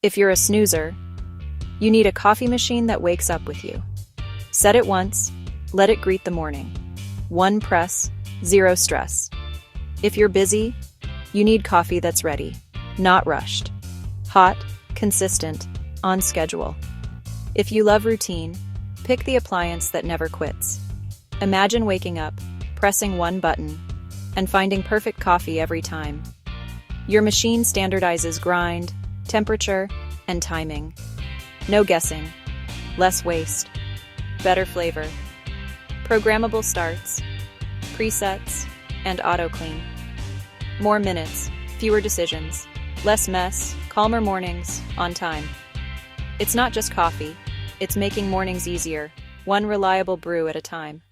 If you're a snoozer, you need a coffee machine that wakes up with you. Set it once, let it greet the morning. One press, zero stress. If you're busy, you need coffee that's ready, not rushed. Hot, consistent, on schedule. If you love routine, pick the appliance that never quits. Imagine waking up, pressing one button, and finding perfect coffee every time. Your machine standardizes grind, temperature, and timing. No guessing, less waste, better flavor. Programmable starts, presets, and auto-clean. More minutes, fewer decisions, less mess, calmer mornings, on time. It's not just coffee, it's making mornings easier, one reliable brew at a time.